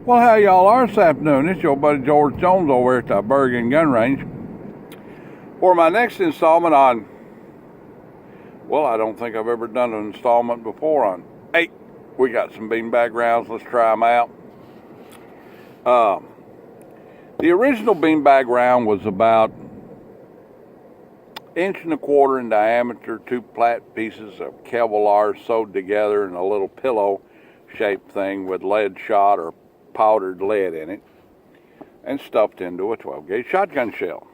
Well, how y'all are this afternoon? It's your buddy George Jones over at the Bergen Gun Range for my next installment on, well, I don't think I've ever done an installment before on 8. We got some beanbag rounds. Let's try them out. The original beanbag round was about 1.25 inches in diameter, 2 flat pieces of Kevlar sewed together in a little pillow shaped thing with lead shot or powdered lead in it and stuffed into a 12-gauge shotgun shell.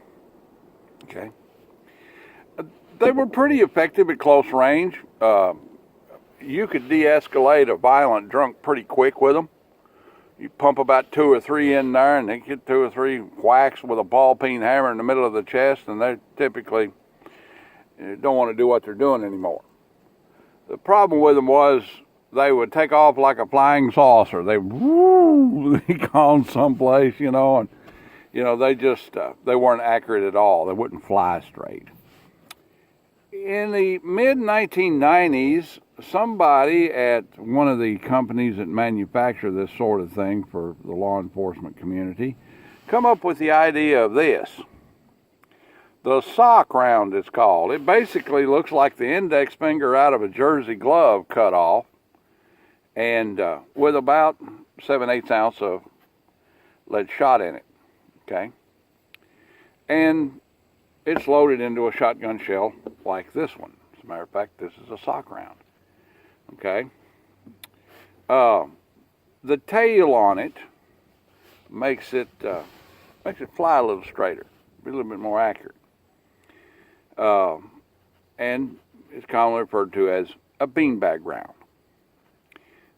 Okay. They were pretty effective at close range. You could de-escalate a violent drunk pretty quick with them. You pump about 2 or 3 in there and they get 2 or 3 whacks with a ball peen hammer in the middle of the chest, and they typically don't want to do what they're doing anymore. The problem with them was they would take off like a flying saucer. They gone someplace, and they just they weren't accurate at all. They wouldn't fly straight. In the mid-1990s, somebody at one of the companies that manufacture this sort of thing for the law enforcement community come up with the idea of this. The sock round, it's called. It basically looks like the index finger out of a jersey glove cut off, and with about 7/8 ounce of lead shot in it. Okay, and it's loaded into a shotgun shell like this one. As a matter of fact, this is a sock round. Okay, the tail on it makes it fly a little straighter, be a little bit more accurate, and it's commonly referred to as a beanbag round.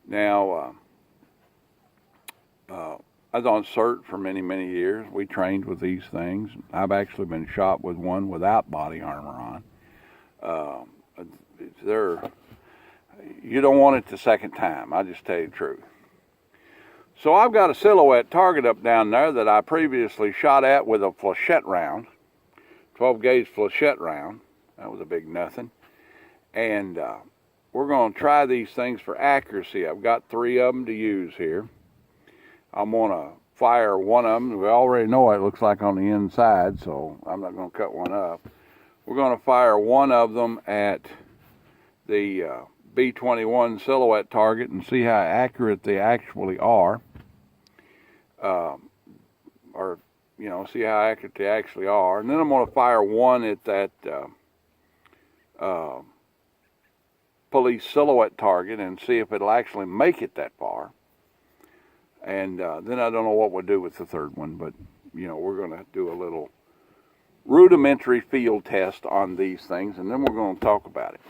Now, I was on cert for many, many years. We trained with these things. I've actually been shot with one without body armor on. You don't want it the second time. I'll just tell you the truth. So I've got a silhouette target up down there that I previously shot at with a flechette round, 12-gauge flechette round. That was a big nothing. And we're going to try these things for accuracy. I've got 3 of them to use here. I'm going to fire one of them. We already know what it looks like on the inside, so I'm not going to cut one up. We're going to fire one of them at the B-21 silhouette target and see how accurate they actually are. See how accurate they actually are. And then I'm going to fire one at that police silhouette target and see if it'll actually make it that far. And then I don't know what we'll do with the third one, but we're going to do a little rudimentary field test on these things, and then we're going to talk about it.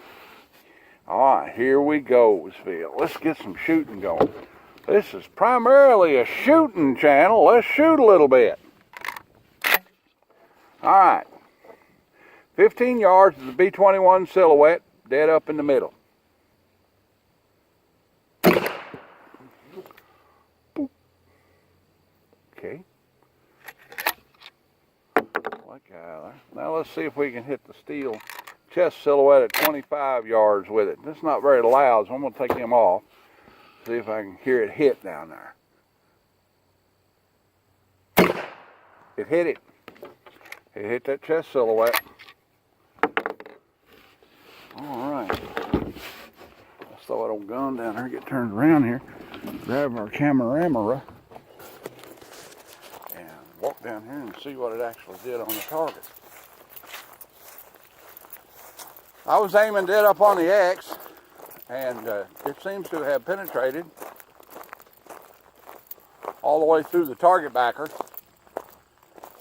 All right, here we go, Phil. Let's get some shooting going. This is primarily a shooting channel. Let's shoot a little bit. All right, 15 yards is the B-21 silhouette, dead up in the middle. Okay. Now let's see if we can hit the steel chest silhouette at 25 yards with it. It's not very loud, so I'm going to take him off. See if I can hear it hit down there. It hit it. It hit that chest silhouette. All right. Let's throw that old gun down there, get turned around here, grab our camera, and walk down here and see what it actually did on the target. I was aiming dead up on the X, and it seems to have penetrated all the way through the target backer.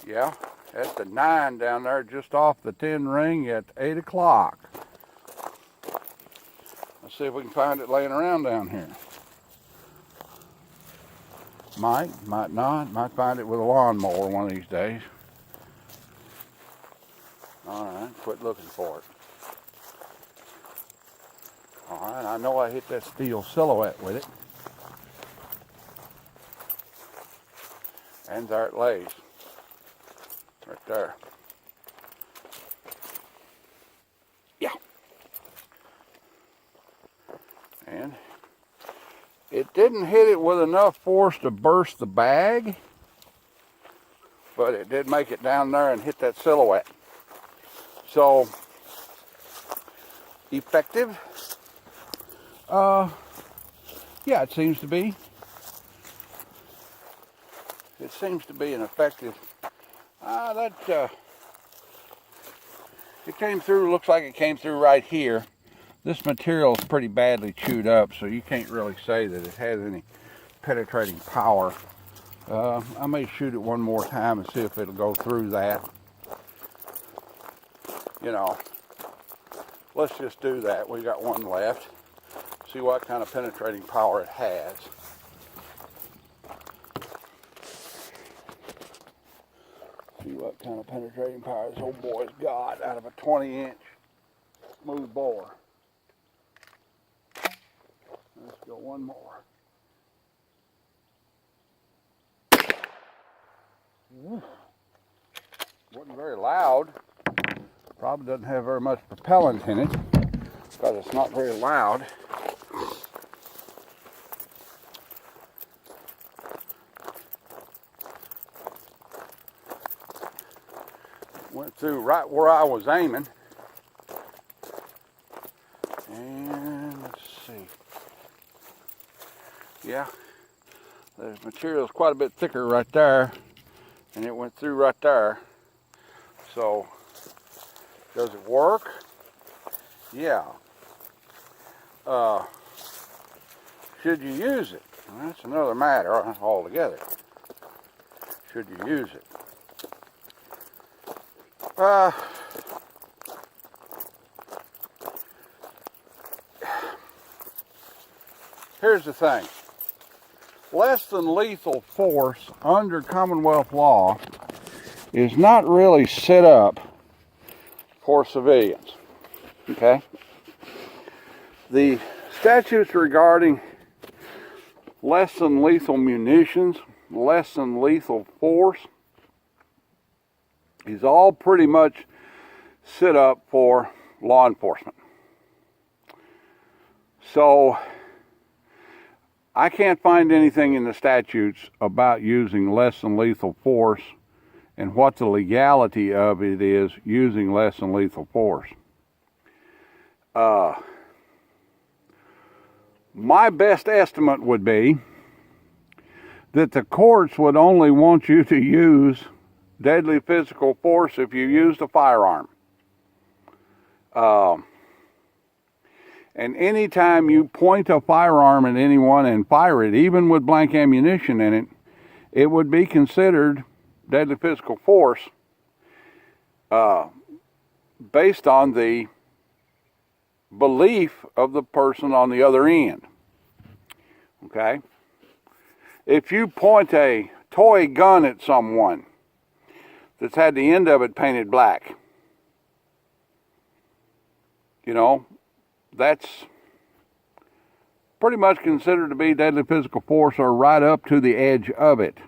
Yeah, that's the 9 down there just off the 10 ring at 8 o'clock. Let's see if we can find it laying around down here. Might not. Might find it with a lawnmower one of these days. All right, quit looking for it. All right, I know I hit that steel silhouette with it. And there it lays. Right there. Yeah. And It didn't hit it with enough force to burst the bag, but it did make it down there and hit that silhouette. So, effective? Yeah, it seems to be. It seems to be an effective. It came through, looks like it came through right here. This material is pretty badly chewed up, so you can't really say that it has any penetrating power. I may shoot it one more time and see if it'll go through that. You know, let's just do that. We got one left. See what kind of penetrating power it has. See what kind of penetrating power this old boy's got out of a 20-inch smooth bore. Let's go one more. Wasn't very loud. Probably doesn't have very much propellant in it because it's not very loud. Went through right where I was aiming. And let's see. Yeah, the material is quite a bit thicker right there, and it went through right there. So, does it work? Yeah. Should you use it? Well, that's another matter altogether. Should you use it? Here's the thing. Less than lethal force under Commonwealth law is not really set up for civilians. Okay? The statutes regarding less than lethal munitions, less than lethal force, is all pretty much set up for law enforcement. So, I can't find anything in the statutes about using less than lethal force and what the legality of it is using less than lethal force. My best estimate would be that the courts would only want you to use deadly physical force if you used a firearm. And anytime you point a firearm at anyone and fire it, even with blank ammunition in it, it would be considered deadly physical force based on the belief of the person on the other end. Okay? If you point a toy gun at someone that's had the end of it painted black, you know, that's pretty much considered to be deadly physical force or right up to the edge of it.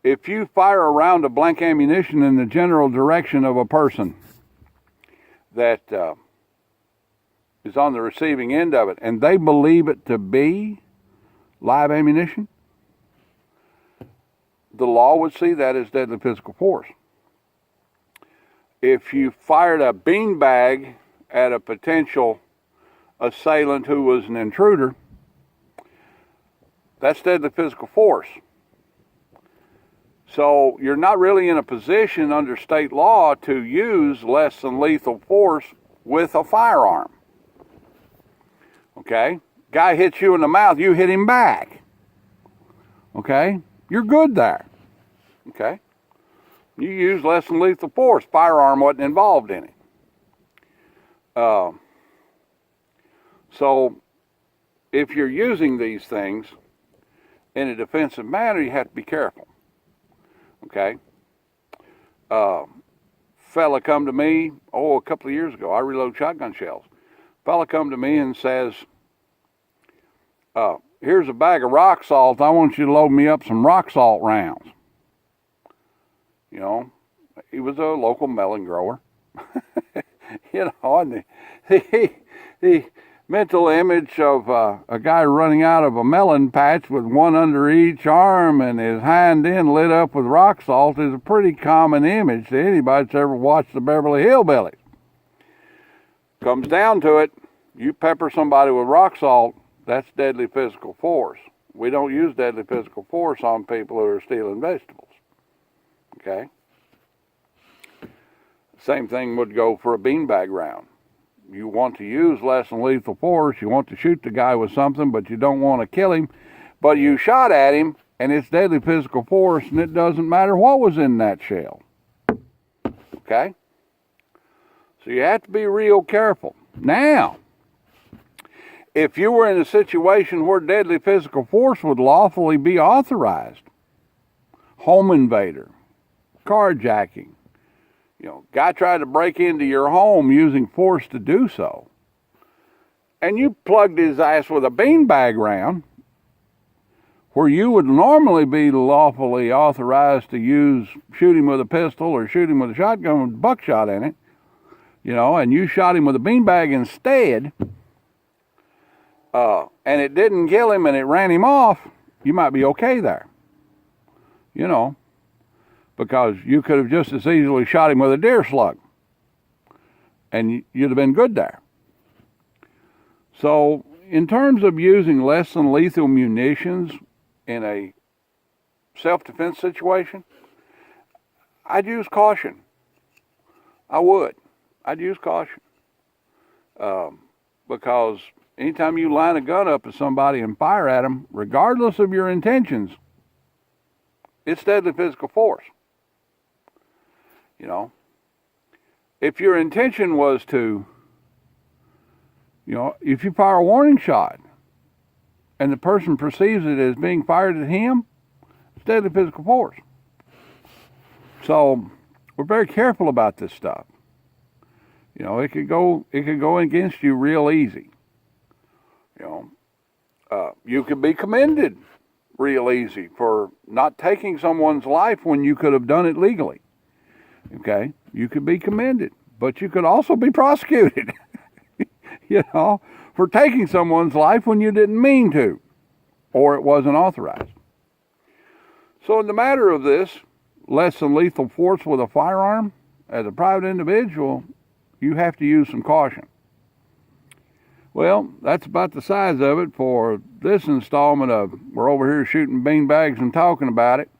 If you fire a round of blank ammunition in the general direction of a person that is on the receiving end of it and they believe it to be live ammunition, the law would see that as deadly physical force. If you fired a beanbag at a potential assailant who was an intruder, that's deadly physical force. So you're not really in a position under state law to use less than lethal force with a firearm. Okay? Guy hits you in the mouth, you hit him back. Okay? You're good there. Okay? You use less than lethal force. Firearm wasn't involved in it. So, if you're using these things in a defensive manner, you have to be careful. Okay? Fella come to me, a couple of years ago, I reload shotgun shells. Fella come to me and says, here's a bag of rock salt. I want you to load me up some rock salt rounds. You know, he was a local melon grower. You know, and mental image of a guy running out of a melon patch with one under each arm and his hind end lit up with rock salt is a pretty common image to anybody that's ever watched the Beverly Hillbillies. Comes down to it, you pepper somebody with rock salt, that's deadly physical force. We don't use deadly physical force on people who are stealing vegetables. Okay? Same thing would go for a beanbag round. You want to use less than lethal force, you want to shoot the guy with something, but you don't want to kill him, but you shot at him, and it's deadly physical force, and it doesn't matter what was in that shell. Okay? So you have to be real careful. Now, if you were in a situation where deadly physical force would lawfully be authorized, home invader, carjacking, guy tried to break into your home using force to do so, and you plugged his ass with a beanbag round, where you would normally be lawfully authorized to shoot him with a pistol or shoot him with a shotgun with buckshot in it, and you shot him with a beanbag instead, and it didn't kill him and it ran him off, you might be okay there. Because you could have just as easily shot him with a deer slug, and you'd have been good there. So, in terms of using less than lethal munitions in a self-defense situation, I'd use caution. I would. I'd use caution. Because anytime you line a gun up at somebody and fire at them, regardless of your intentions, it's deadly physical force. If your intention was to, if you fire a warning shot and the person perceives it as being fired at him, it's deadly physical force. So we're very careful about this stuff. It could go against you real easy. You could be commended real easy for not taking someone's life when you could have done it legally. Okay, you could be commended, but you could also be prosecuted, for taking someone's life when you didn't mean to, or it wasn't authorized. So in the matter of this, less than lethal force with a firearm, as a private individual, you have to use some caution. Well, that's about the size of it for this installment of We're Over Here Shooting Beanbags and Talking About It.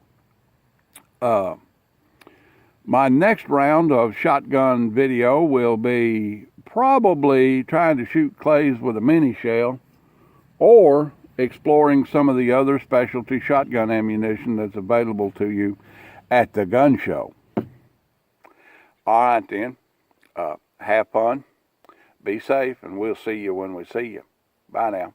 My next round of shotgun video will be probably trying to shoot clays with a mini shell or exploring some of the other specialty shotgun ammunition that's available to you at the gun show. All right then, have fun, be safe, and we'll see you when we see you. Bye now.